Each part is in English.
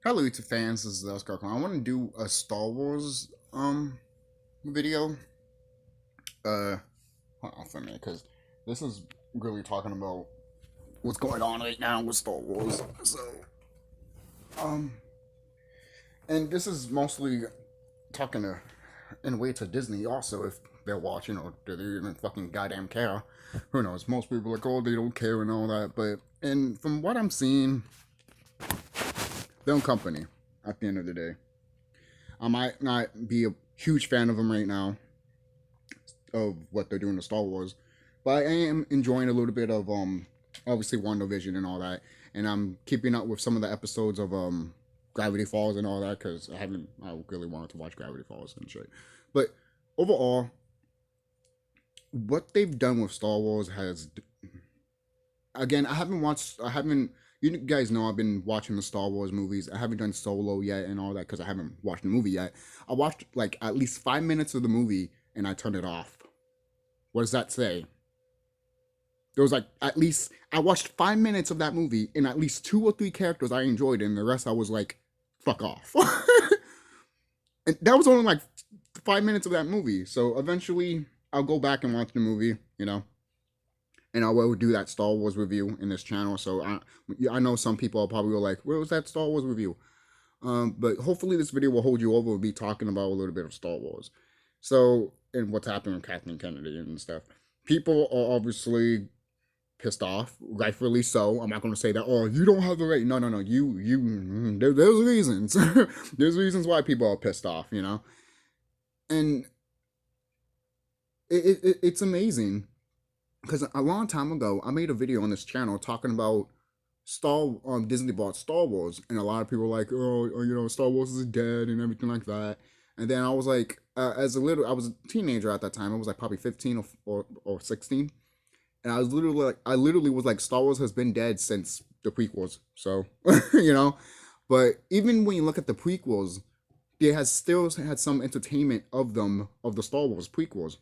Hello, YouTube fans. This is TheSkullKlown. I want to do a Star Wars video. Hold on for a minute, because this is really talking about what's going on right now with Star Wars. Um, and this is mostly talking to, in a way, to Disney also, if they're watching or do they even fucking goddamn care. Who knows? Most people are like, oh, they don't care and all that. But and from what I'm seeing, their own company. At the end of the day, I might not be a huge fan of them right now, of what they're doing to Star Wars, but I am enjoying a little bit of obviously WandaVision and all that, and I'm keeping up with some of the episodes of Gravity Falls and all that because I really wanted to watch Gravity Falls and shit. But overall, what they've done with Star Wars has, again, I haven't. You guys know I've been watching the Star Wars movies. I haven't done Solo yet and all that because I haven't watched the movie yet. I watched like at least 5 minutes of the movie and I turned it off. What does that say? There was like at least I watched 5 minutes of that movie and at least two or three characters I enjoyed and the rest I was like, fuck off. And that was only like 5 minutes of that movie. So eventually I'll go back and watch the movie, and I will do that Star Wars review in this channel. So I know some people are probably like, where was that Star Wars review? But hopefully this video will hold you over. We'll be talking about a little bit of Star Wars. So, and what's happening with Kathleen Kennedy and stuff. People are obviously pissed off, rightfully so. I'm not going to say that, oh, you don't have the right. No. There's reasons. There's reasons why people are pissed off, And it's amazing because a long time ago, I made a video on this channel talking about Disney bought Star Wars, and a lot of people were like, oh, Star Wars is dead and everything like that. And then I was like, I was a teenager at that time. I was like probably 15 or 16, and I literally was like, Star Wars has been dead since the prequels. So, you know, but even when you look at the prequels, there has still had some entertainment of them of the Star Wars prequels,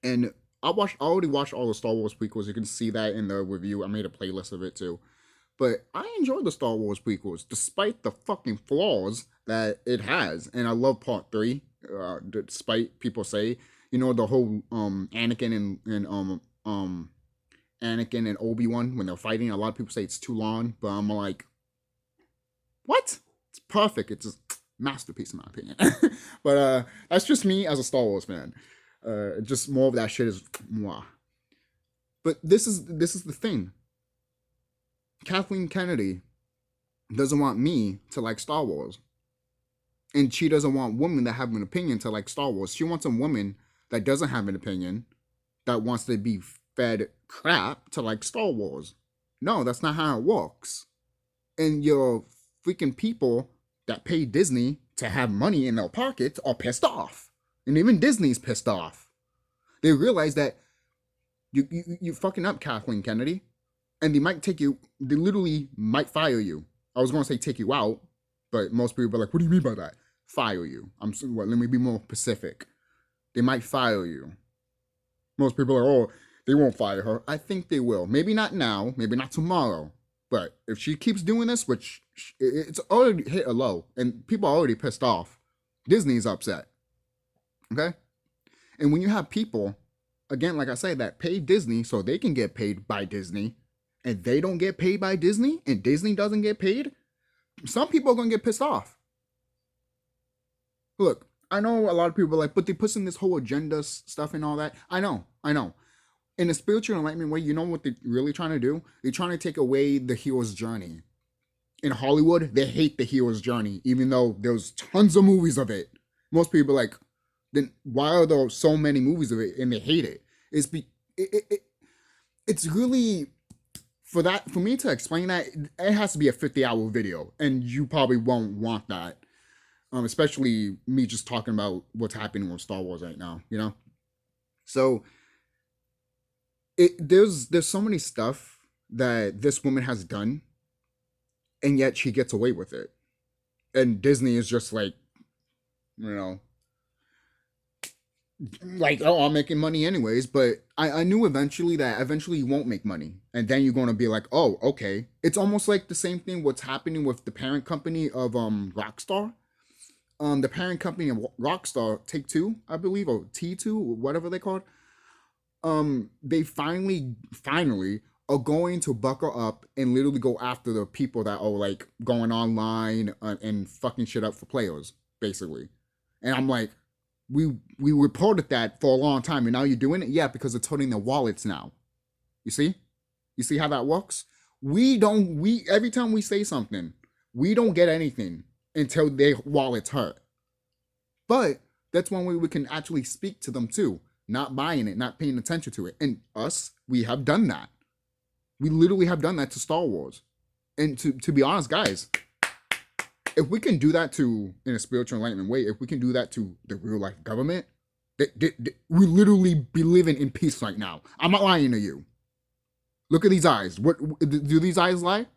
and I already watched all the Star Wars prequels. You can see that in the review. I made a playlist of it too. But I enjoyed the Star Wars prequels, despite the fucking flaws that it has. And I love Part Three, despite people say, the whole Anakin and Anakin and Obi-Wan when they're fighting. A lot of people say it's too long, but I'm like, what? It's perfect. It's a masterpiece in my opinion. But that's just me as a Star Wars fan. Just more of that shit is mwah. But this is the thing. Kathleen Kennedy doesn't want me to like Star Wars. And she doesn't want women that have an opinion to like Star Wars. She wants a woman that doesn't have an opinion, that wants to be fed crap to like Star Wars. No, that's not how it works. And your freaking people that pay Disney to have money in their pockets are pissed off. And even Disney's pissed off. They realize that you fucking up, Kathleen Kennedy. And they literally might fire you. I was going to say take you out, but most people are like, what do you mean by that? Fire you. Let me be more specific. They might fire you. Most people are, oh, they won't fire her. I think they will. Maybe not now, maybe not tomorrow. But if she keeps doing this, which it's already hit a low, and people are already pissed off, Disney's upset. Okay? And when you have people, again, like I say, that pay Disney so they can get paid by Disney, and they don't get paid by Disney, and Disney doesn't get paid, some people are going to get pissed off. Look, I know a lot of people are like, but they put in this whole agenda stuff and all that. I know. In a spiritual enlightenment way, you know what they're really trying to do? They're trying to take away the hero's journey. In Hollywood, they hate the hero's journey, even though there's tons of movies of it. Most people are like, then why are there so many movies of it and they hate it? It's really, for me to explain that, it has to be a 50-hour video, and you probably won't want that. Especially me just talking about what's happening with Star Wars right now, So there's so many stuff that this woman has done, and yet she gets away with it. And Disney is just like, like, oh, I'm making money anyways. But I knew eventually you won't make money, and then you're gonna be like, oh, okay. It's almost like the same thing what's happening with the parent company of Rockstar. The parent company of Rockstar, Take Two, I believe, or T2, whatever they called. They finally are going to buckle up and literally go after the people that are like going online and fucking shit up for players, basically. And I'm like, we reported that for a long time, and now you're doing it, yeah, because it's hurting their wallets now. You see how that works? We every time we say something, we don't get anything until their wallets hurt. But that's one way we can actually speak to them too, not buying it, not paying attention to it. And us, we have done that. We literally have done that to Star Wars. And to be honest, guys, if we can do that to, in a spiritual enlightenment way, if we can do that to the real life government, we literally be living in peace right now. I'm not lying to you. Look at these eyes. What do these eyes lie?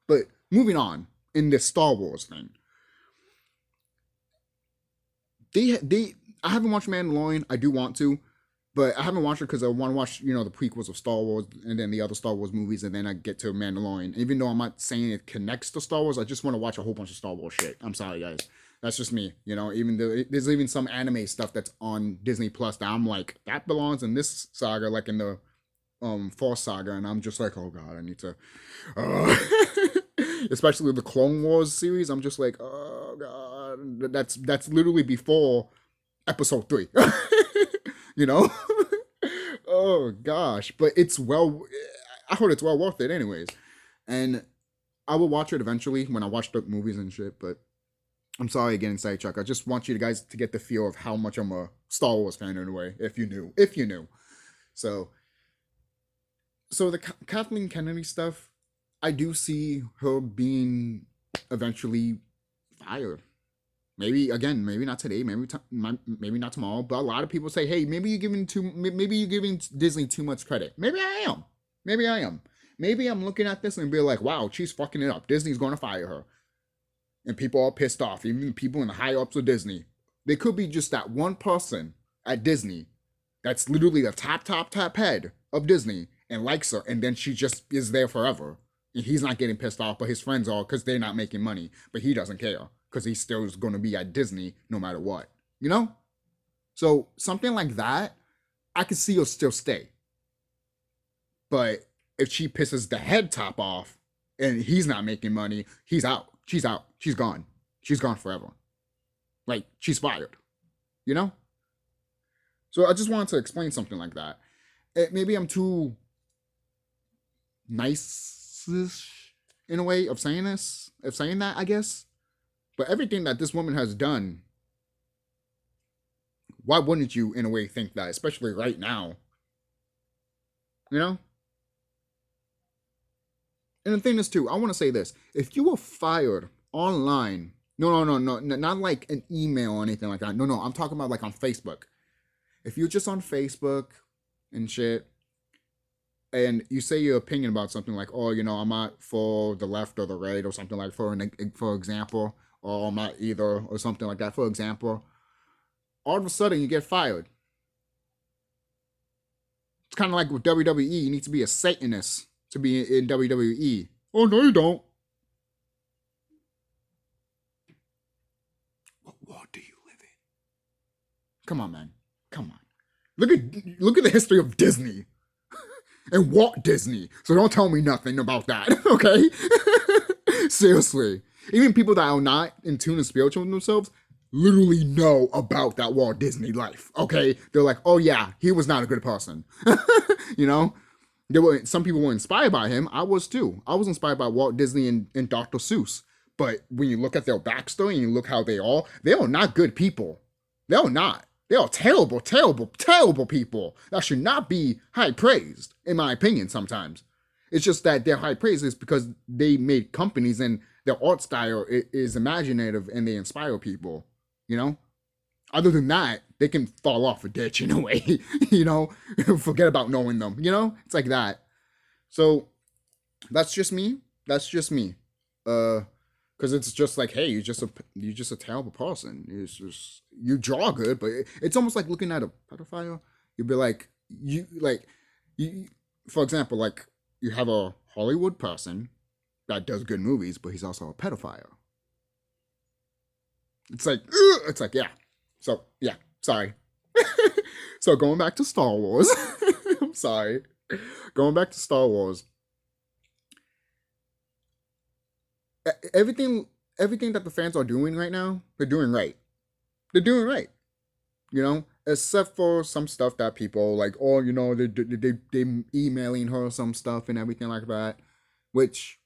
But moving on in this Star Wars thing, I haven't watched Mandalorian. I do want to, but I haven't watched it because I want to watch, the prequels of Star Wars and then the other Star Wars movies, and then I get to Mandalorian. Even though I'm not saying it connects to Star Wars, I just want to watch a whole bunch of Star Wars shit. I'm sorry, guys. That's just me. Even though there's even some anime stuff that's on Disney Plus that I'm like, that belongs in this saga, like in the Force saga, and I'm just like, oh god, I need to. Especially the Clone Wars series, I'm just like, oh god, that's literally before episode 3. you know oh gosh, but I heard it's well worth it anyways, and I will watch it eventually when I watch the movies and shit. But I'm sorry again, sidetrack. I just want you guys to get the feel of how much I'm a Star Wars fan in a way, if you knew. So the Kathleen Kennedy stuff, I do see her being eventually fired. Maybe again, maybe not today, maybe not tomorrow. But a lot of people say, "Hey, maybe you're giving Disney too much credit." Maybe I am. Maybe I'm looking at this and be like, "Wow, she's fucking it up. Disney's going to fire her," and people are pissed off. Even people in the high ups of Disney. They could be just that one person at Disney that's literally the top head of Disney and likes her, and then she just is there forever. And he's not getting pissed off, but his friends are, because they're not making money. But he doesn't care because he still is going to be at Disney no matter what. So something like that, I could see her still stay. But if she pisses the head top off and he's not making money, he's out. She's out. She's gone. She's gone forever. Like, she's fired. So I just wanted to explain something like that. Maybe I'm too nice in a way of saying that, I guess. But everything that this woman has done, why wouldn't you in a way think that, especially right now? And the thing is too, I want to say this. If you were fired online, no, not like an email or anything like that. No, I'm talking about like on Facebook. If you're just on Facebook and shit, and you say your opinion about something like, oh, I'm not for the left or the right or something like, for example, or I'm not either or something like that, for example, all of a sudden you get fired. It's kind of like with WWE. You need to be a Satanist to be in WWE. Oh, no, you don't. What world do you live in? Come on, man. Come on. Look at the history of Disney. And Walt Disney. So don't tell me nothing about that, okay? Seriously. Even people that are not in tune and spiritual themselves literally know about that Walt Disney life, okay? They're like, oh yeah, he was not a good person. Some people were inspired by him. I was too. I was inspired by Walt Disney and Dr. Seuss. But when you look at their backstory and you look how they are not good people. They are not. They are terrible, terrible, terrible people that should not be high praised, in my opinion, sometimes. It's just that their high praise is because they made companies and their art style is imaginative and they inspire people, Other than that, they can fall off a ditch in a way, forget about knowing them, It's like that. So that's just me. Because Because it's just like, hey, you're just a terrible person. It's just you draw good, but it's almost like looking at a pedophile. You'd be like, you, for example, like you have a Hollywood person that does good movies, but he's also a pedophile. It's like, yeah. So yeah, sorry. So going back to Star Wars, I'm sorry. Going back to Star Wars, everything that the fans are doing right now, they're doing right. They're doing right. You know, except for some stuff that people like, oh, you know, they emailing her some stuff and everything like that, which,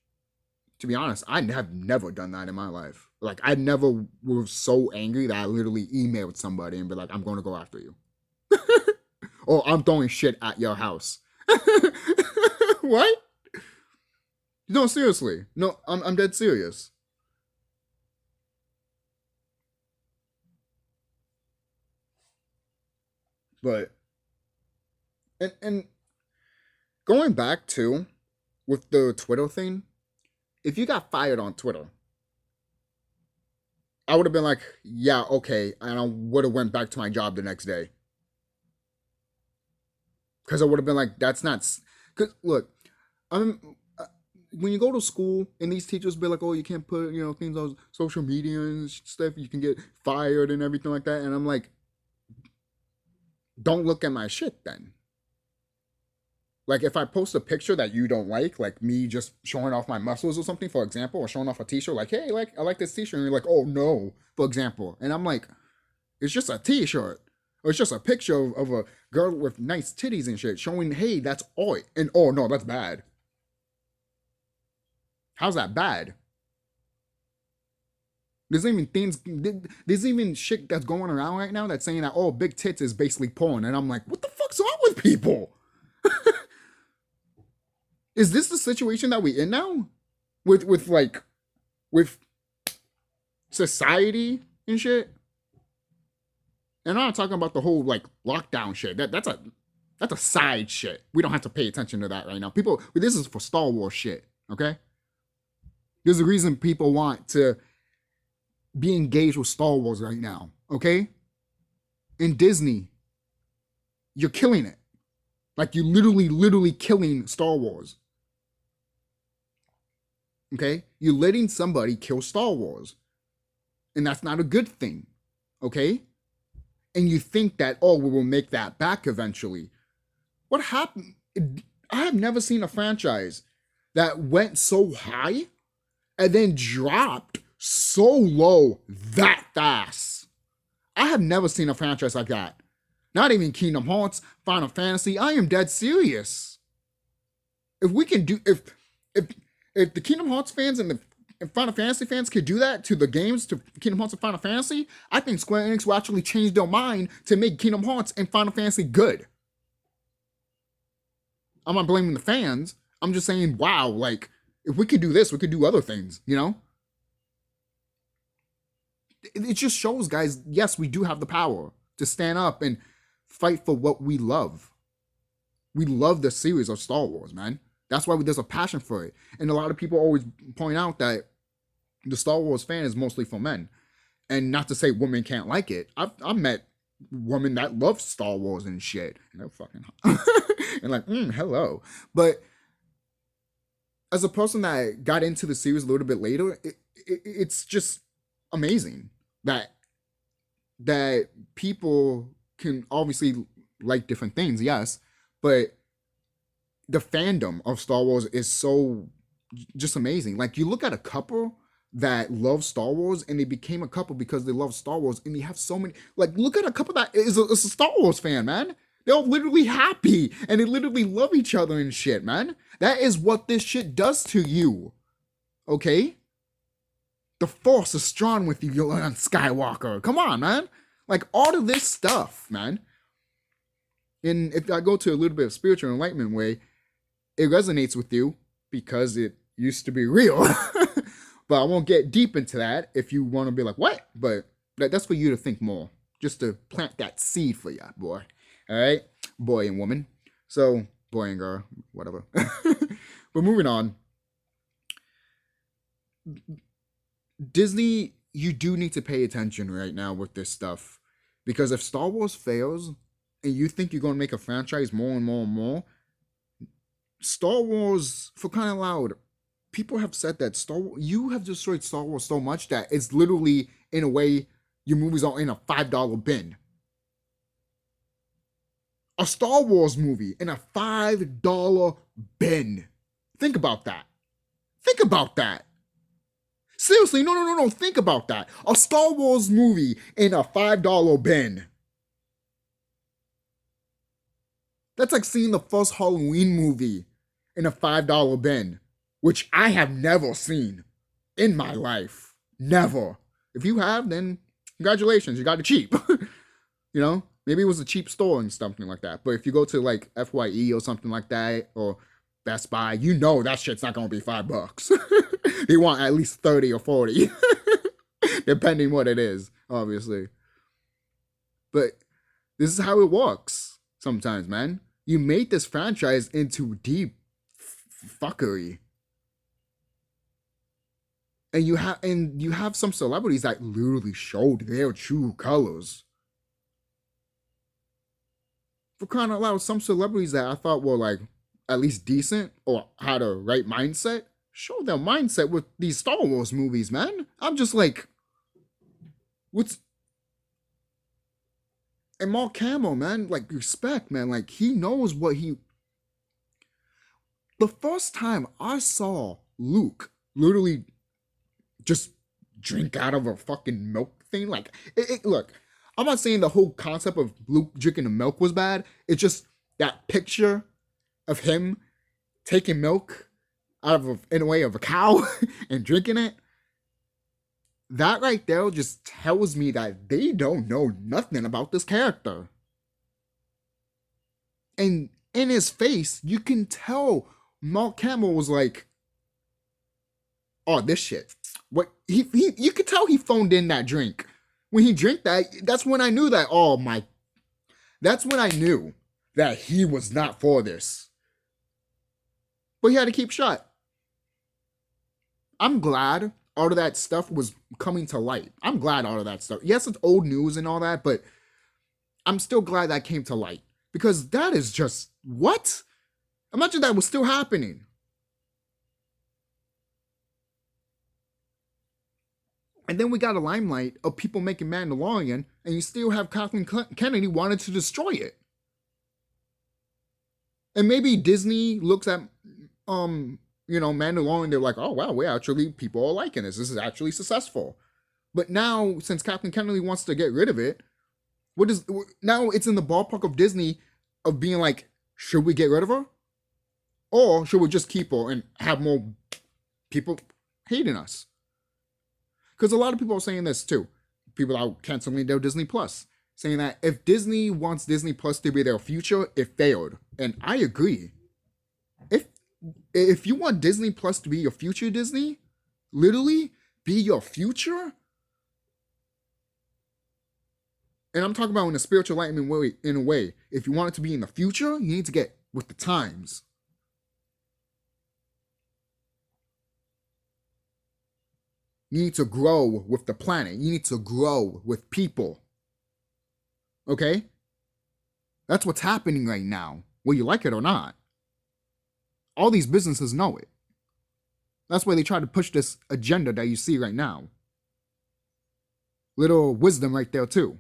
to be honest, I have never done that in my life. Like, I never was so angry that I literally emailed somebody and be like, I'm going to go after you. Or I'm throwing shit at your house. What? No, seriously. No, I'm dead serious. But and going back to with the Twitter thing, if you got fired on Twitter, I would have been like, yeah, okay, and I would have went back to my job the next day. Because I would have been like, that's not. Cause look, I'm when you go to school and these teachers be like, oh, you can't put things on social media and stuff, you can get fired and everything like that, and I'm like, don't look at my shit then. Like if I post a picture that you don't like me just showing off my muscles or something, for example, or showing off a t-shirt, like, hey, like I like this t-shirt, and you're like, oh no, for example, and I'm like, it's just a t-shirt. Or it's just a picture of a girl with nice titties and shit showing, hey, that's art. And oh no, that's bad. How's that bad? There's even shit that's going around right now that's saying that, oh, big tits is basically porn. And I'm like, what the fuck's wrong with people? Is this the situation that we in now? With society and shit? And I'm not talking about the whole like lockdown shit. That's a side shit. We don't have to pay attention to that right now. People, this is for Star Wars shit, okay? There's a reason people want to be engaged with Star Wars right now, okay? In Disney, you're killing it. Like you're literally killing Star Wars. Okay? You're letting somebody kill Star Wars. And that's not a good thing. Okay? And you think that, oh, we will make that back eventually. What happened? I have never seen a franchise that went so high and then dropped so low that fast. I have never seen a franchise like that. Not even Kingdom Hearts, Final Fantasy. I am dead serious. If we can do, if the Kingdom Hearts fans and the Final Fantasy fans could do that to the games, to Kingdom Hearts and Final Fantasy, I think Square Enix will actually change their mind to make Kingdom Hearts and Final Fantasy good. I'm not blaming the fans. I'm just saying, wow, like, if we could do this, we could do other things, you know? It just shows, guys, yes, we do have the power to stand up and fight for what we love. We love the series of Star Wars, man. That's why there's a passion for it. And a lot of people always point out that the Star Wars fan is mostly for men. And not to say women can't like it. I've met women that love Star Wars and shit. And they're fucking and like, hello. But as a person that got into the series a little bit later, it's just amazing that people can obviously like different things, yes, but the fandom of Star Wars is so just amazing. Like you look at a couple that love Star Wars and they became a couple because they love Star Wars, and they have so many, like look at a couple that is a Star Wars fan, man. They're literally happy and they literally love each other and shit, man. That is what this shit does to you. Okay? The Force is strong with you, Yuna Skywalker. Come on, man. Like all of this stuff, man. And if I go to a little bit of spiritual enlightenment way, it resonates with you because it used to be real. But I won't get deep into that if you want to be like, what? But that's for you to think more. Just to plant that seed for you, boy. All right? Boy and woman. So, boy and girl, whatever. But moving on. Disney, you do need to pay attention right now with this stuff. Because if Star Wars fails and you think you're going to make a franchise more and more and more, Star Wars, for crying out loud, people have said that you have destroyed Star Wars so much that it's literally, in a way, your movies are in a $5 bin. A Star Wars movie in a $5 bin. Think about that. Think about that. Seriously, no. Think about that. A Star Wars movie in a $5 bin. That's like seeing the first Halloween movie in a $5 bin, which I have never seen in my life. Never. If you have, then congratulations, you got it cheap. You know, maybe it was a cheap store and something like that. But if you go to like FYE or something like that, or Best Buy, you know that shit's not gonna be $5. They want at least 30 or 40, depending what it is, obviously. But this is how it works sometimes, man. You made this franchise into deep fuckery. And you have some celebrities that literally showed their true colors. For crying out loud, some celebrities that I thought were like at least decent or had a right mindset show their mindset with these Star Wars movies, man. I'm just like, what's... And Mark Hamill, man, like, respect, man. Like, he knows what he... The first time I saw Luke literally just drink out of a fucking milk thing, like, look, I'm not saying the whole concept of Luke drinking the milk was bad. It's just that picture of him taking milk out of, in a way, of a cow and drinking it. That right there just tells me that they don't know nothing about this character. And in his face, you can tell Mark Hamill was like, oh, this shit. What you could tell he phoned in that drink. When he drank that, that's when I knew that, oh my, that's when I knew that he was not for this. But he had to keep shut. I'm glad all of that stuff was coming to light. I'm glad all of that stuff. Yes, it's old news and all that, but I'm still glad that came to light. Because that is just, what? Imagine that was still happening. And then we got a limelight of people making Mandalorian, and you still have Kathleen Kennedy wanted to destroy it. And maybe Disney looks at, Mandalorian, they're like, oh, wow, people are liking this. This is actually successful. But now, since Kathleen Kennedy wants to get rid of it, now it's in the ballpark of Disney of being like, should we get rid of her? Or should we just keep her and have more people hating us? Because a lot of people are saying this too. People are canceling their Disney Plus, saying that if Disney wants Disney Plus to be their future, it failed. And I agree. If you want Disney Plus to be your future, Disney, literally be your future. And I'm talking about in a spiritual enlightenment way, in a way. If you want it to be in the future, you need to get with the times. You need to grow with the planet. You need to grow with people. Okay? That's what's happening right now, whether you like it or not. All these businesses know it. That's why they try to push this agenda that you see right now. Little wisdom right there too.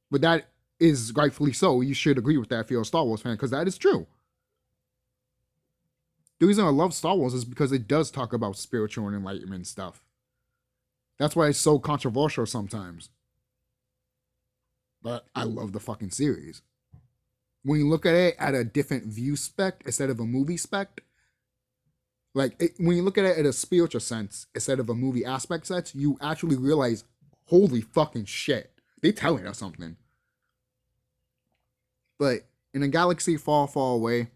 But that is rightfully so. You should agree with that if you're a Star Wars fan, because that is true. The reason I love Star Wars is because it does talk about spiritual and enlightenment stuff. That's why it's so controversial sometimes. But I love the fucking series. When you look at it at a different view spec instead of a movie spec, when you look at it at a spiritual sense instead of a movie aspect sense, you actually realize, holy fucking shit, they telling us something. But in a galaxy far, far away,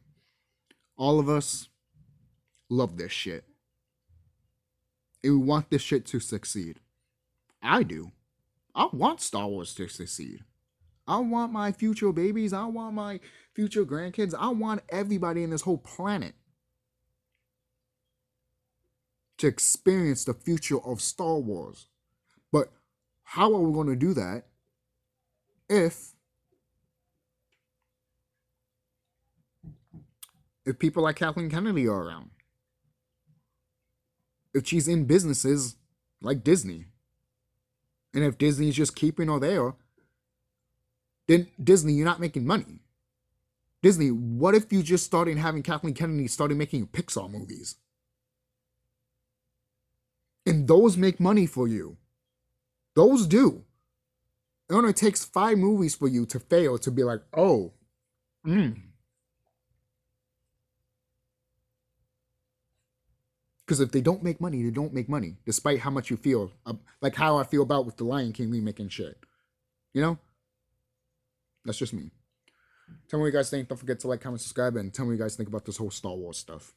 all of us love this shit. And we want this shit to succeed. I do. I want Star Wars to succeed. I want my future babies. I want my future grandkids. I want everybody in this whole planet to experience the future of Star Wars. But how are we going to do that if people like Kathleen Kennedy are around? If she's in businesses like Disney, and if Disney's just keeping her there, then Disney, you're not making money. Disney, what if you just started having Kathleen Kennedy started making Pixar movies? And those make money for you. Those do. It only takes 5 movies for you to fail to be like, oh, Because if they don't make money, they don't make money, despite how much you feel. Like how I feel about with the Lion King remake and shit. You know? That's just me. Tell me what you guys think. Don't forget to like, comment, subscribe, and tell me what you guys think about this whole Star Wars stuff.